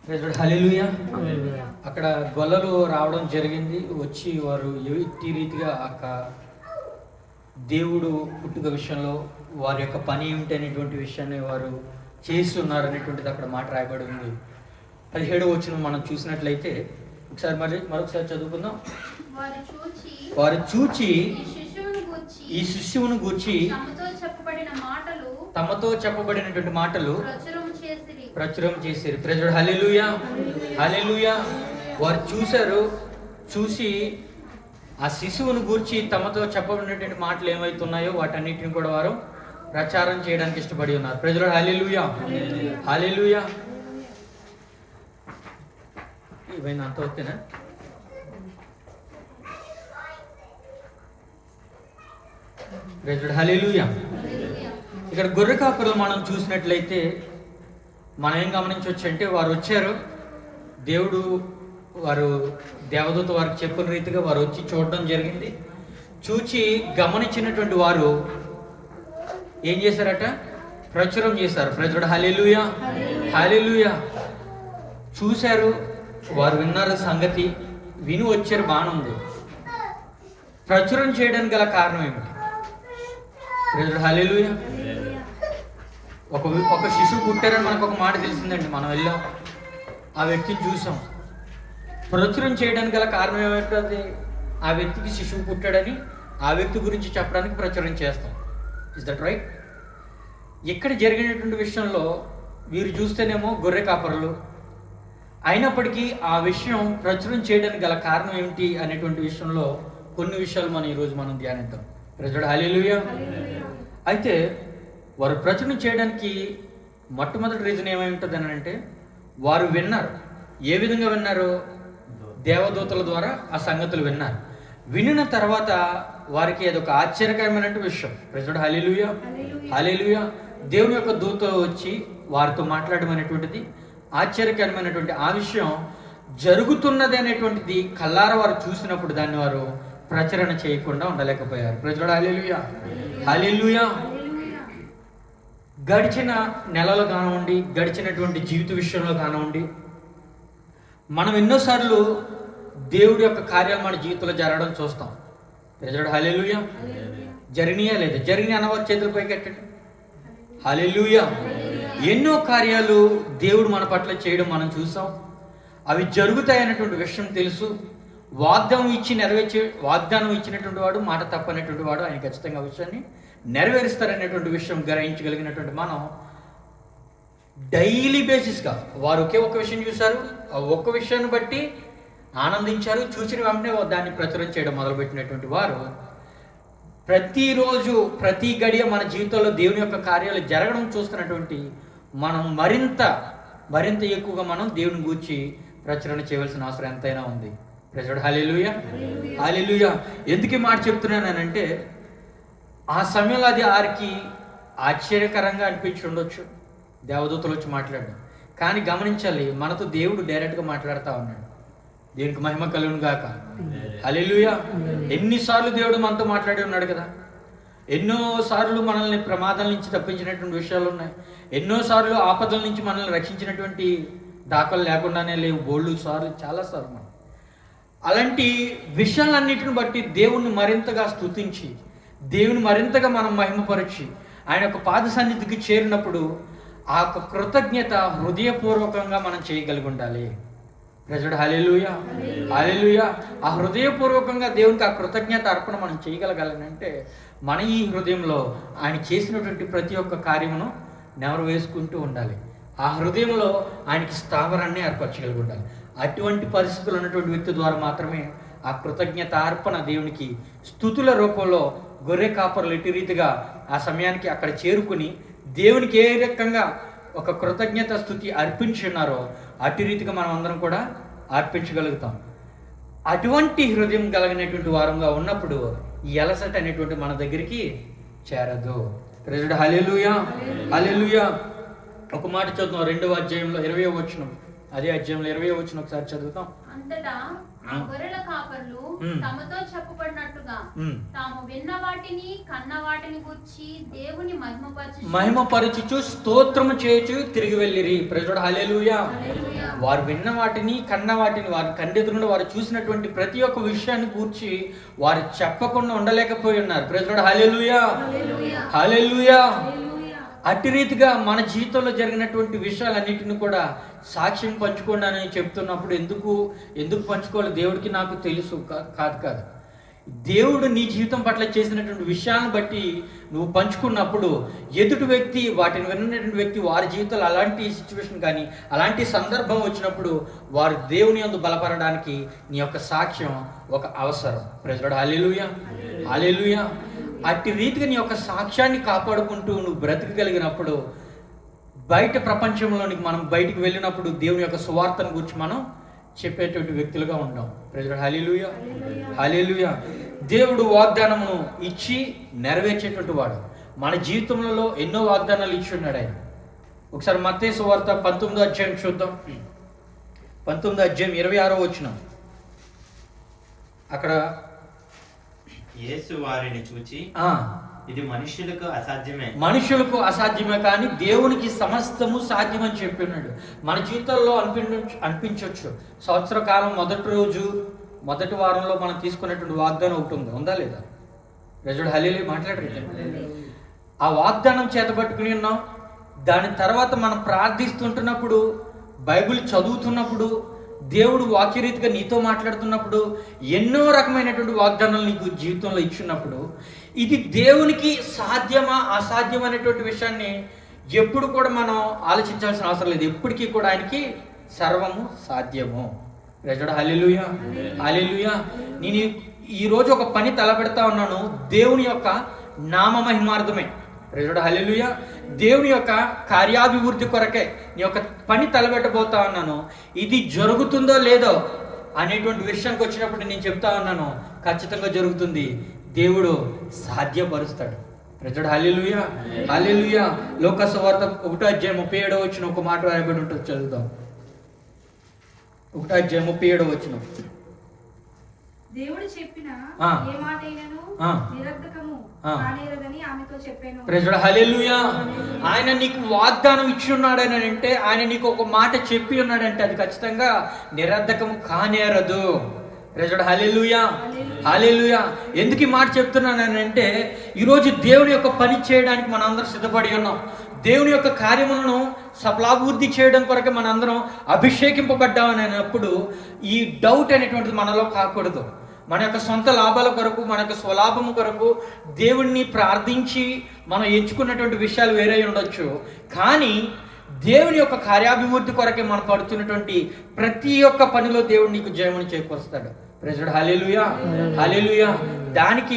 హల్లెలూయా. అక్కడ గొల్లలు రావడం జరిగింది. వచ్చి వారు ఈ రీతిగా దేవుడు పుట్టుక విషయంలో వారి యొక్క పని ఏమిటి అనేటువంటి విషయాన్ని వారు చేస్తున్నారు అనేటువంటిది అక్కడ మాట రాయబడి ఉంది. 17వ వచనం మనం చూసినట్లయితే ఒకసారి మరొకసారి చదువుకుందాం. వారు చూచి ఈ శిష్యువును గూర్చి తమతో చెప్పబడినటువంటి మాటలు ప్రచురం చేశారు. ప్రైజ్ హల్లెలూయా, హల్లెలూయా. వారు చూశారు. చూసి ఆ శిశువును గూర్చి తమతో చెప్పబడినటువంటి మాటలు ఏమైతున్నాయో వాటన్నిటిని కూడా వారు ప్రచారం చేయడానికి ఇష్టపడి ఉన్నారు. ప్రైజ్ హల్లెలూయా, హల్లెలూయా. ఇవైనా అంత ఓకేనా? ప్రైజ్ హల్లెలూయా. ఇక్కడ గొర్రె కాపరులు మనం చూసినట్లయితే మనం ఏం గమనించవచ్చు అంటే వారు వచ్చారు. వారు దేవదూత వారికి చెప్పిన రీతిగా వారు వచ్చి చూడడం జరిగింది. చూచి గమనించినటువంటి వారు ఏం చేశారట? ప్రచురం చేశారు. ప్రజలు హల్లెలూయా, హల్లెలూయా. చూశారు, వారు విన్నారు సంగతి, విని వచ్చారు, బాగానే ఉంది. ప్రచురం చేయడానికి గల కారణం ఏమిటి? ప్రజలు హల్లెలూయా. ఒక శిశువు పుట్టారని మనకు ఒక మాట తెలిసిందండి. మనం వెళ్ళాం, ఆ వ్యక్తిని చూసాం. ప్రచురం చేయడానికి గల కారణం ఏమిటది? ఆ వ్యక్తికి శిశువు పుట్టాడని ఆ వ్యక్తి గురించి చెప్పడానికి ప్రచురం చేస్తాం. Is that right? ఇక్కడ జరిగినటువంటి విషయంలో వీరు చూస్తేనేమో గొర్రె కాపరులు, అయినప్పటికీ ఆ విషయం ప్రచురం చేయడానికి గల కారణం ఏమిటి అనేటువంటి విషయంలో కొన్ని విషయాలు ఈరోజు మనం ధ్యానిద్దాం. ప్రజలు హల్లెలూయా. అయితే వారు ప్రచురణ చేయడానికి మొట్టమొదటి రీజన్ ఏమై ఉంటుంది అని అంటే వారు విన్నారు. ఏ విధంగా విన్నారు? దేవదూతల ద్వారా ఆ సంగతులు విన్నారు. వినిన తర్వాత వారికి అదొక ఆశ్చర్యకరమైన విషయం. ప్రజలు హల్లెలూయా, హల్లెలూయా. దేవుని యొక్క దూత వచ్చి వారితో మాట్లాడడం అనేటువంటిది ఆశ్చర్యకరమైనటువంటి ఆ విషయం జరుగుతున్నది అనేటువంటిది కల్లార వారు చూసినప్పుడు దాన్ని వారు ప్రచురణ చేయకుండా ఉండలేకపోయారు. ప్రజలు హల్లెలూయా, హల్లెలూయా. గడిచిన నెలలు కానివ్వండి, గడిచినటువంటి జీవిత విషయంలో కానివ్వండి, మనం ఎన్నోసార్లు దేవుడి యొక్క కార్యాలు మన జీవితంలో జరగడం చూస్తాం. ప్రజలు హల్లెలూయా. జరిగినాయా లేదా? జరిగిన అనవారి చేతుల పైకి ఎట్టండి. హల్లెలూయా. ఎన్నో కార్యాలు దేవుడు మన పట్ల చేయడం మనం చూసాం. అవి జరుగుతాయనేటువంటి విషయం తెలుసు. వాగ్దానం ఇచ్చినటువంటి వాడు మాట తప్పనేటువంటి వాడు ఆయన ఖచ్చితంగా విషయాన్ని నెరవేరుస్తారనేటువంటి విషయం గ్రహించగలిగినటువంటి మనం డైలీ బేసిస్గా వారు ఒకే ఒక విషయం చూశారు, ఆ ఒక్క విషయాన్ని బట్టి ఆనందించారు. చూసిన వెంటనే దాన్ని ప్రచురం చేయడం మొదలుపెట్టినటువంటి వారు ప్రతిరోజు ప్రతి గడియ మన జీవితంలో దేవుని యొక్క కార్యాలు జరగడం చూస్తున్నటువంటి మనం మరింత ఎక్కువగా మనం దేవుని గూర్చి ప్రచురణ చేయవలసిన అవసరం ఎంతైనా ఉంది. ప్రజలు హల్లెలూయా, హల్లెలూయా. ఎందుకు ఈ మాట చెప్తున్నానంటే ఆ సమయంలో అది వారికి ఆశ్చర్యకరంగా అనిపించి ఉండొచ్చు, దేవదూతలు వచ్చి మాట్లాడడం. కానీ గమనించాలి, మనతో దేవుడు డైరెక్ట్గా మాట్లాడుతూ ఉన్నాడు. దేవునికి మహిమ కలుగును గాక. హల్లెలూయా. ఎన్నిసార్లు దేవుడు మనతో మాట్లాడి ఉన్నాడు కదా. ఎన్నోసార్లు మనల్ని ప్రమాదాల నుంచి తప్పించినటువంటి విషయాలు ఉన్నాయి. ఎన్నోసార్లు ఆపదల నుంచి మనల్ని రక్షించినటువంటి దాఖలు లేకుండానే లేవు. బోళ్ళు సార్లు, చాలాసార్లు మనం అలాంటి విషయాలన్నిటిని బట్టి దేవుణ్ణి మరింతగా స్తుతించి, దేవుని మరింతగా మనం మహిమపరిచి ఆయన యొక్క పాద సన్నిధికి చేరినప్పుడు ఆ యొక్క కృతజ్ఞత హృదయపూర్వకంగా మనం చేయగలిగి ఉండాలి. ప్రజలు హల్లెలూయా, హల్లెలూయా. ఆ హృదయపూర్వకంగా దేవునికి ఆ కృతజ్ఞత అర్పణ మనం చేయగలగాలంటే మన ఈ హృదయంలో ఆయన చేసినటువంటి ప్రతి ఒక్క కార్యమును నెవరు వేసుకుంటూ ఉండాలి. ఆ హృదయంలో ఆయనకి స్థావరాన్ని ఏర్పరచగలిగి ఉండాలి. అటువంటి పరిస్థితులు ఉన్నటువంటి వ్యక్తి ద్వారా మాత్రమే ఆ కృతజ్ఞత అర్పణ దేవునికి స్తుతుల రూపంలో గొర్రె కాపరులు ఎట్టి రీతిగా ఆ సమయానికి అక్కడ చేరుకుని దేవునికి ఏ రకంగా ఒక కృతజ్ఞత స్తుతి అర్పించున్నారో అటు రీతిగా మనం అందరం కూడా అర్పించగలుగుతాం. అటువంటి హృదయం కలిగినటువంటి వారంగా ఉన్నప్పుడు ఈ అలసట అనేటువంటి మన దగ్గరికి చేరదు. ప్రైజ్ హల్లెలూయా, హల్లెలూయా. ఒక మాట చదువుతాం 2వ అధ్యాయంలో 20వ వచనం. అదే అధ్యాయంలో 20 వచ్చిన ఒకసారి చదువుతాం. అంతటా ఆ గొర్రెల కాపర్లు తమతో చెప్పబడినట్టుగా తాము విన్న వాటిని కన్న వాటిని గురించి దేవుని మహిమపరచుచు స్తోత్రము చేయుచు తిరిగి వెళ్ళిరి. ప్రైజ్ హల్లెలూయా. వారు విన్న వాటిని కన్న వాటిని వారి కండెదురులో వారు చూసినటువంటి ప్రతి ఒక్క విషయాన్ని గూర్చి వారు చెప్పకుండా ఉండలేకపోయి ఉన్నారు. Praise hallelujah, hallelujah. అట్టి రీతిగా మన జీవితంలో జరిగినటువంటి విషయాలన్నిటిని కూడా సాక్ష్యం పంచుకోండి అని చెప్తున్నప్పుడు ఎందుకు పంచుకోవాలి? దేవుడికి నాకు తెలుసు కాదు. దేవుడు నీ జీవితం పట్ల చేసినటువంటి విషయాలను బట్టి నువ్వు పంచుకున్నప్పుడు ఎదుటి వ్యక్తి, వాటిని విన్నటువంటి వ్యక్తి, వారి జీవితంలో అలాంటి సిచ్యువేషన్ కానీ అలాంటి సందర్భం వచ్చినప్పుడు వారు దేవుని యందు బలపడడానికి నీ యొక్క సాక్ష్యం ఒక అవసరం. Praise lord, hallelujah, hallelujah. అట్టి రీతిగా నీ యొక్క సాక్ష్యాన్ని కాపాడుకుంటూ నువ్వు బ్రతకగలిగినప్పుడు బయట ప్రపంచంలోనికి మనం బయటికి వెళ్ళినప్పుడు దేవుని యొక్క సువార్తను గురించి మనం చెప్పేటువంటి వ్యక్తులుగా ఉంటాం. ప్రైజ్ లార్డ్, హల్లెలూయా, హల్లెలూయా. దేవుడు వాగ్దానమును ఇచ్చి నెరవేర్చేటువంటి వాడు. మన జీవితంలో ఎన్నో వాగ్దానాలు ఇచ్చి ఉన్నాడు ఆయన. ఒకసారి మత్తయి సువార్త 19వ అధ్యాయం చూద్దాం. 19వ అధ్యాయం 26వ వచనం. అక్కడ యేసు వారిని చూచి ఇది మనుషులకు అసాధ్యమే కానీ దేవునికి సమస్తము సాధ్యమని చెప్పినాడు. మన జీవితాల్లో అనిపించవచ్చు సంవత్సర కాలం మొదటి వారంలో మనం తీసుకున్నటువంటి వాగ్దానం ఒకటి ఉందా లేదా? ప్రజలు హల్లెలూయా మాట్లాడరు. ఆ వాగ్దానం చేతబట్టుకుని ఉన్నాం. దాని తర్వాత మనం ప్రార్థిస్తుంటున్నప్పుడు, బైబిల్ చదువుతున్నప్పుడు, దేవుడు వాక్యరీతిగా నీతో మాట్లాడుతున్నప్పుడు, ఎన్నో రకమైనటువంటి వాగ్దానాలు నీకు జీవితంలో ఇచ్చినప్పుడు, ఇది దేవునికి సాధ్యమా అసాధ్యం అనేటువంటి విషయాన్ని ఎప్పుడు కూడా మనం ఆలోచించాల్సిన అవసరం లేదు. ఎప్పటికీ కూడా ఆయనకి సర్వము సాధ్యము. ప్రైజ్ లార్డ్, హల్లెలూయా, హల్లెలూయా. నేను ఈరోజు ఒక పని తలపెడతా ఉన్నాను దేవుని యొక్క నామ మహిమార్థమే. ప్రైజ్ లార్డ్, హల్లెలూయా. దేవుని యొక్క కార్యాభివృద్ధి కొరకే నీ యొక్క పని తలబెట్టబోతా ఉన్నాను. ఇది జరుగుతుందో లేదో అనేటువంటి విషయానికి వచ్చినప్పుడు నేను చెప్తా ఉన్నాను, ఖచ్చితంగా జరుగుతుంది. దేవుడు సాధ్యపరుస్తాడు. ప్రైజ్ లార్డ్, హల్లెలూయా, హల్లెలూయా. లోక సువార్త 1వ అధ్యాయం 37వ వచనం ఒక మాట రాయబడి ఉంటుంది, చదువుదాం. 1వ అధ్యాయం 37వ వచనం. దేవుడు చెప్పిన ఏ మాటైనను నిరర్ధకము కానేరదని ఆమెతో చెప్పాను. Praise lord, hallelujah. ఆయన నీకు వాగ్దానం ఇచ్చి ఉన్నాడని అంటే, ఆయన నీకు ఒక మాట చెప్పి ఉన్నాడంటే అది ఖచ్చితంగా నిరర్ధకము కానేరదు. Praise lord, hallelujah, hallelujah. ఎందుకు ఈ మాట చెప్తున్నానంటే, ఈరోజు దేవుని యొక్క పని చేయడానికి మనం అందరం సిద్ధపడి ఉన్నాం. దేవుని యొక్క కార్యములను సఫలాభివృద్ధి చేయడం కొరకు మనందరం అభిషేకింపబడ్డామని అన్నప్పుడు ఈ డౌట్ అనేటువంటిది మనలో కాకూడదు. మన యొక్క సొంత లాభాల కొరకు, మన యొక్క స్వలాభము కొరకు దేవుణ్ణి ప్రార్థించి మనం ఎంచుకున్నటువంటి విషయాలు వేరే ఉండొచ్చు. కానీ దేవుని యొక్క కార్యాభివృద్ధి కొరకే మనం పడుతున్నటువంటి ప్రతి ఒక్క పనిలో దేవుడు నీకు జయమును చేకూరుస్తాడు. ప్రైజ్ లార్డ్, హల్లెలూయా, హల్లెలూయా. దానికి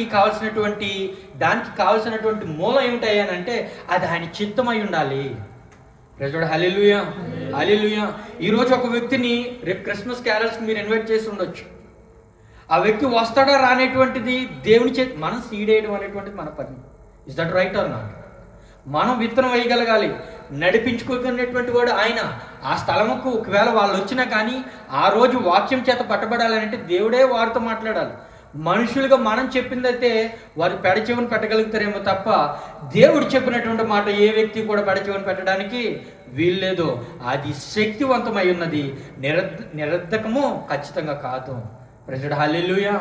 కావాల్సినటువంటి మూలం ఏమిటయ్యానంటే అది ఆయన చిత్తమై ఉండాలి. ప్రైజ్ లార్డ్, హల్లెలూయా, హల్లెలూయా. ఈరోజు ఒక వ్యక్తిని రేపు క్రిస్మస్ క్యారల్స్కి మీరు ఇన్వైట్ చేసి ఉండొచ్చు. ఆ వ్యక్తి వస్తాడా రానేటువంటిది దేవుని చేతి, మనం సీడ్ వేయడం అనేటువంటిది మన పని. Is that right or not? మనం విత్తనం వేయగలగాలి. నడిపించుకునేటువంటి వాడు ఆయన. ఆ స్థలముకు ఒకవేళ వాళ్ళు వచ్చినా కానీ ఆ రోజు వాక్యం చేత పట్టబడాలంటే దేవుడే వారితో మాట్లాడాలి. మనుషులుగా మనం చెప్పిందైతే వారు పెడచెవిని పెట్టగలుగుతారేమో తప్ప దేవుడు చెప్పినటువంటి మాట ఏ వ్యక్తి కూడా పెడచెవిని పెట్టడానికి వీల్లేదు. అది శక్తివంతమై ఉన్నది, నిరర్ధకము ఖచ్చితంగా కాదు. ప్రైజ్ లార్డ్, హల్లెలూయా,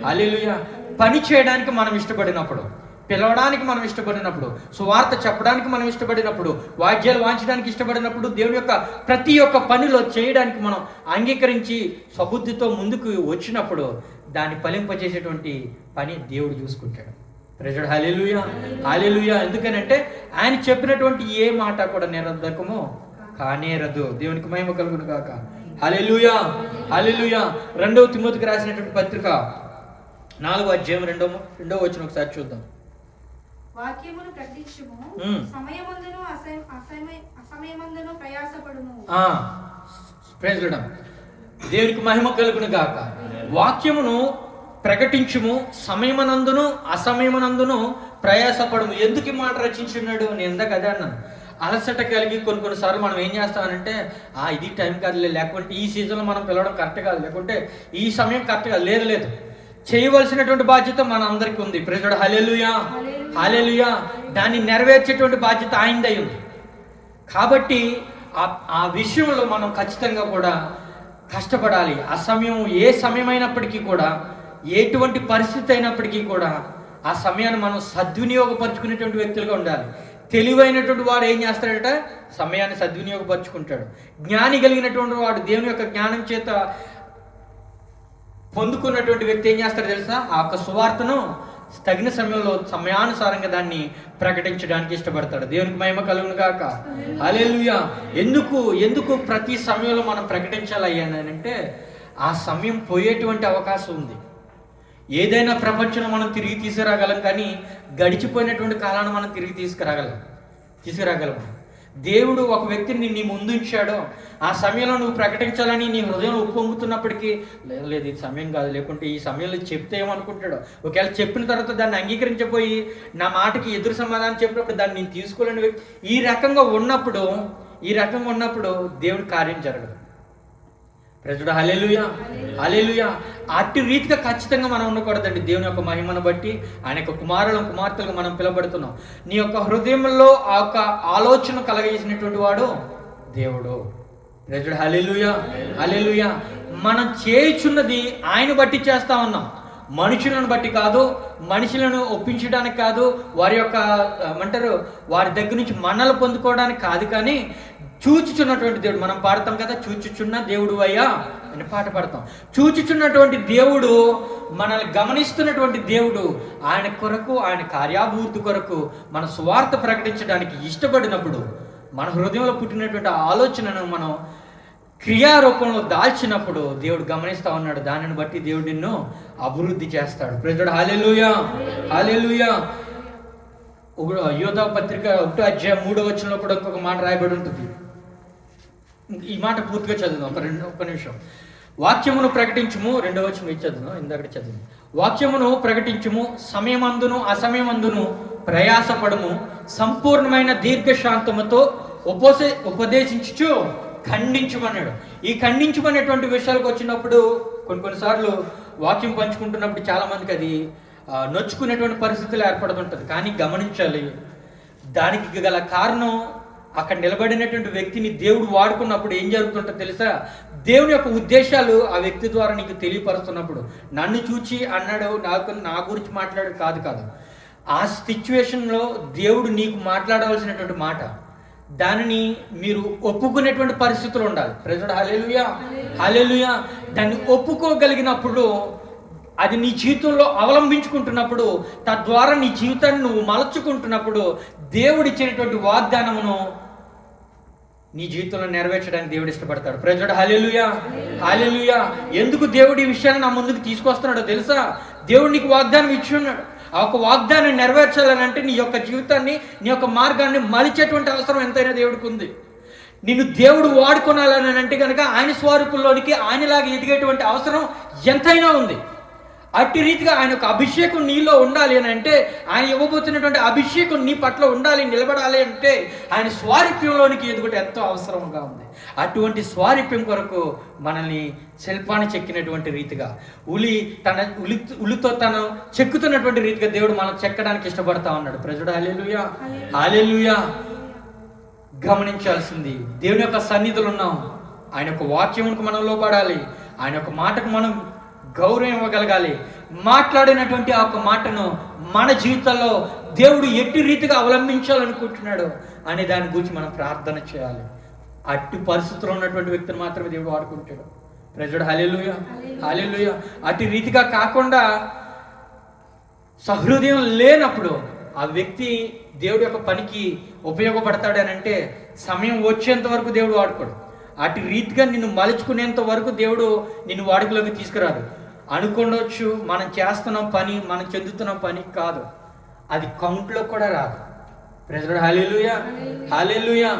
హల్లెలూయా. పని చేయడానికి మనం ఇష్టపడినప్పుడు, పిలవడానికి మనం ఇష్టపడినప్పుడు, సువార్త చెప్పడానికి మనం ఇష్టపడినప్పుడు, వాద్యాలు వాయించడానికి ఇష్టపడినప్పుడు, దేవుని యొక్క ప్రతి ఒక్క పనిలో చేయడానికి మనం అంగీకరించి సబుద్ధితో ముందుకు వచ్చినప్పుడు దాన్ని ఫలింపచేసేటువంటి పని దేవుడు చూసుకుంటాడు. ప్రైజ్ లార్డ్, హల్లెలూయా, హల్లెలూయా. ఎందుకనంటే ఆయన చెప్పినటువంటి ఏ మాట కూడా నిరర్ధకము కానేరదు. దేవునికి మహిమ కలుగును గాక. హల్లెలూయా, హల్లెలూయా. 2వ తిమోతికి రాసినటువంటి పత్రిక 4వ అధ్యాయం 2వ వచనం ఒకసారి చూద్దాం. వాక్యమును ప్రకటించుము, సమయమందును అసమయమందును ప్రయాసపడుము. ప్రైజ్ లార్డ్, దేవునికి మహిమ కలుగును గాక. వాక్యమును ప్రకటించుము, సమయమనందును అసమయమనందును ప్రయాసపడుము. ఎందుకు ఈ మాట రచించున్నాడు? నేను ఇందాక అదే అన్నాను. అలసట కలిగి కొన్నిసార్లు మనం ఏం చేస్తామనంటే ఇది టైం కాదులే, లేకుంటే ఈ సీజన్లో మనం పిలవడం కరెక్ట్ కాదు, లేకుంటే ఈ సమయం కరెక్ట్ కాదు. లేదు, చేయవలసినటువంటి బాధ్యత మన అందరికీ ఉంది. Praise lord. Hallelujah, hallelujah. దాన్ని నెరవేర్చేటువంటి బాధ్యత ఆయనదై ఉంది. కాబట్టి ఆ విషయంలో మనం ఖచ్చితంగా కూడా కష్టపడాలి. ఆ సమయం ఏ సమయమైనప్పటికీ కూడా, ఎటువంటి పరిస్థితి అయినప్పటికీ కూడా ఆ సమయాన్ని మనం సద్వినియోగపరుచుకునేటువంటి వ్యక్తులుగా ఉండాలి. తెలివైనటువంటి వాడు ఏం చేస్తాడట? సమయాన్ని సద్వినియోగపరుచుకుంటాడు. జ్ఞాని కలిగినటువంటి వాడు దేవుని యొక్క జ్ఞానం చేత పొందుకున్నటువంటి వ్యక్తి ఏం చేస్తాడు తెలుసా? ఆ యొక్క సువార్తను తగిన సమయంలో సమయానుసారంగా దాన్ని ప్రకటించడానికి ఇష్టపడతాడు. దేవునికి మహిమ కలుగును గాక. హల్లెలూయా. ఎందుకు ప్రతి సమయంలో మనం ప్రకటించాలి అయ్యానంటే, ఆ సమయం పోయేటువంటి అవకాశం ఉంది. ఏదైనా ప్రపంచంలో మనం తిరిగి తీసుకురాగలం, కానీ గడిచిపోయినటువంటి కాలాన్ని మనం తిరిగి తీసుకురాగలం. దేవుడు ఒక వ్యక్తిని నీ ముందు ఉంచాడో, ఆ సమయంలో నువ్వు ప్రకటించాలని నీ హృదయంలో ఉప్పొంగుతున్నప్పటికీ లేదు ఇది సమయం కాదు, లేకుంటే ఈ సమయంలో చెప్తే ఏమనుకుంటాడో, ఒకవేళ చెప్పిన తర్వాత దాన్ని అంగీకరించబోయి నా మాటకి ఎదురు సమాధానం చెప్పినప్పుడు దాన్ని నేను తీసుకోలేని వ్యక్తి ఈ రకంగా ఉన్నప్పుడు దేవుడి కార్యం జరగదు. ప్రజడు హల్లెలూయా, హల్లెలూయా. అట్టి రీతిగా ఖచ్చితంగా మనం ఉండకూడదండి. దేవుని యొక్క మహిమను బట్టి ఆయన యొక్క కుమార్తెలుగా మనం పిలబడుతున్నాం. నీ యొక్క హృదయంలో ఆ యొక్క ఆలోచన కలగజేసినటువంటి వాడు దేవుడు. ప్రజడు హల్లెలూయా, హల్లెలూయా. మనం చేయుచున్నది ఆయన బట్టి చేస్తా ఉన్నాం, మనుషులను బట్టి కాదు, మనుషులను ఒప్పించడానికి కాదు, వారి యొక్క వారి దగ్గర నుంచి మన్నలు పొందుకోవడానికి కాదు, కానీ చూచుచున్నటువంటి దేవుడు. మనం పాడతాం కదా, చూచుచున్న దేవుడు అయ్యా అని పాట పాడతాం. చూచుచున్నటువంటి దేవుడు, మనల్ని గమనిస్తున్నటువంటి దేవుడు, ఆయన కొరకు, ఆయన కార్యాభివృద్ధి కొరకు మన సువార్త ప్రకటించడానికి ఇష్టపడినప్పుడు, మన హృదయంలో పుట్టినటువంటి ఆలోచనను మనం క్రియారూపంలో దాల్చినప్పుడు దేవుడు గమనిస్తా ఉన్నాడు. దానిని బట్టి దేవుడు నిన్ను అభివృద్ధి చేస్తాడు. Praise lord. Hallelujah, hallelujah. యోధా పత్రిక 1:3 కూడా ఇంకొక మాట రాయబడి ఉంటుంది. ఈ మాట పూర్తిగా చదువుదాం. ఒక్క నిమిషం. వాక్యమును ప్రకటించుము, 2వ వచనం చదువుదాం. ఇందాక చదువు. వాక్యమును ప్రకటించుము, సమయమందును అసమయమందును ప్రయాసపడము, సంపూర్ణమైన దీర్ఘశాంతముతో ఉపదేశించుచు ఖండించమన్నాడు. ఈ ఖండించమనేటువంటి విషయాలకు వచ్చినప్పుడు కొన్నిసార్లు వాక్యం పంచుకుంటున్నప్పుడు చాలా మందికి అది నొచ్చుకునేటువంటి పరిస్థితులు ఏర్పడుతుంటుంది. కానీ గమనించాలి, దానికి గల కారణం అక్కడ నిలబడినటువంటి వ్యక్తిని దేవుడు వాడుకున్నప్పుడు ఏం జరుగుతుంటుందో తెలుసా? దేవుని యొక్క ఉద్దేశాలు ఆ వ్యక్తి ద్వారా నీకు తెలియపరుస్తున్నప్పుడు, నన్ను చూచి అన్నాడు, నా గురించి మాట్లాడు కాదు, ఆ సిచ్యువేషన్లో దేవుడు నీకు మాట్లాడవలసినటువంటి మాట, దానిని మీరు ఒప్పుకునేటువంటి పరిస్థితులు ఉండాలి. Praise lord. Hallelujah, hallelujah. దాన్ని ఒప్పుకోగలిగినప్పుడు, అది నీ జీవితంలో అవలంబించుకుంటున్నప్పుడు, తద్వారా నీ జీవితాన్ని నువ్వు మలచుకుంటున్నప్పుడు, దేవుడు ఇచ్చినటువంటి వాగ్దానమును నీ జీవితంలో నెరవేర్చడానికి దేవుడు ఇష్టపడతాడు. Praise lord. Hallelujah, hallelujah. ఎందుకు దేవుడు ఈ విషయాన్ని నా ముందుకు తీసుకొస్తున్నాడో తెలుసా? దేవుడు నీకు వాగ్దానం ఇచ్చి ఉన్నాడు. ఆ ఒక వాగ్దానం నెరవేర్చాలని అంటే నీ యొక్క జీవితాన్ని, నీ యొక్క మార్గాన్ని మలిచేటువంటి అవసరం ఎంతైనా దేవుడికి ఉంది. నిన్ను దేవుడు వాడుకోనాలని అంటే కనుక ఆయన స్వరూపంలోనికి ఆయనలాగా ఎదిగేటువంటి అవసరం ఎంతైనా ఉంది. అట్టి రీతిగా ఆయన యొక్క అభిషేకం నీలో ఉండాలి అని అంటే, ఆయన ఇవ్వబోతున్నటువంటి అభిషేకం నీ పట్ల ఉండాలి, నిలబడాలి అంటే, ఆయన స్వారూప్యంలోనికి ఎదుగుట ఎంతో అవసరంగా ఉంది. అటువంటి స్వారూప్యం కొరకు మనల్ని శిల్పాన్ని చెక్కినటువంటి రీతిగా, ఉలితో తను చెక్కుతున్నటువంటి రీతిగా దేవుడు మనం చెక్కడానికి ఇష్టపడతా ఉన్నాడు. ప్రజడు హల్లెలూయా, హల్లెలూయా. గమనించాల్సింది, దేవుని యొక్క సన్నిధులు ఉన్నాం, ఆయన యొక్క వాక్యమునకు మనం లోబడాలి, ఆయన యొక్క మాటకు మనం గౌరవం ఇవ్వగలగాలి. మాట్లాడినటువంటి ఆ యొక్క మాటను మన జీవితంలో దేవుడు ఎట్టి రీతిగా అవలంబించాలనుకుంటున్నాడు అనే దాని గురించి మనం ప్రార్థన చేయాలి. అట్టి పరిస్థితుల్లో ఉన్నటువంటి వ్యక్తిని మాత్రమే దేవుడు వాడుకుంటాడు. Praise lord. Hallelujah, hallelujah. అట్టి రీతిగా కాకుండా సహృదయం లేనప్పుడు ఆ వ్యక్తి దేవుడి యొక్క పనికి ఉపయోగపడతాడు అని అంటే, సమయం వచ్చేంత వరకు దేవుడు వాడుకోడు. అటు రీతిగా నిన్ను మలుచుకునేంత వరకు దేవుడు నిన్ను వాడుకలోకి తీసుకురాడు. అనుకోవచ్చు మనం చేస్తున్న పని, మనం చెందుతున్న పని కాదు, అది కౌంట్లో కూడా రాదు. Praise lord. Hallelujah, hallelujah.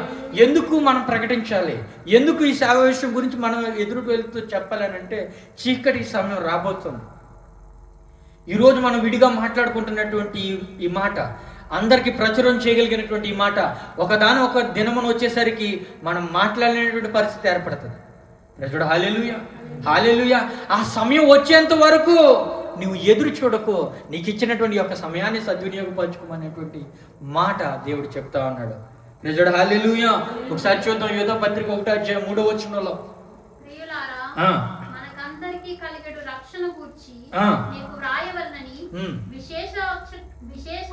ఎందుకు మనం ప్రకటించాలి? ఎందుకు ఈ సేవ విషయం గురించి మనం ఎదురు వెళ్తూ చెప్పాలనంటే, చీకటి సమయం రాబోతుంది. ఈరోజు మనం విడిగా మాట్లాడుకుంటున్నటువంటి ఈ మాట, అందరికి ప్రచురం చేయగలిగినటువంటి ఈ మాట ఒక దినమున వచ్చేసరికి మనం మాట్లాడలేనటువంటి పరిస్థితి ఏర్పడుతుంది. ప్రజడు హల్లెలూయా, హల్లెలూయా. ఆ సమయం వచ్చేంత వరకు నువ్వు ఎదురు చూడకు, నీకు ఇచ్చినటువంటి యొక్క సమయాన్ని సద్వినియోగపరచుకోమనేటువంటి మాట దేవుడు చెప్తా ఉన్నాడు. ప్రజడు హల్లెలూయా. ఒకసారి చూద్దాం యోధా పత్రిక 1:3 మనకందరికీ కలిగేడు రక్షణ గూర్చి నీకు వ్రాయవలనని విశేష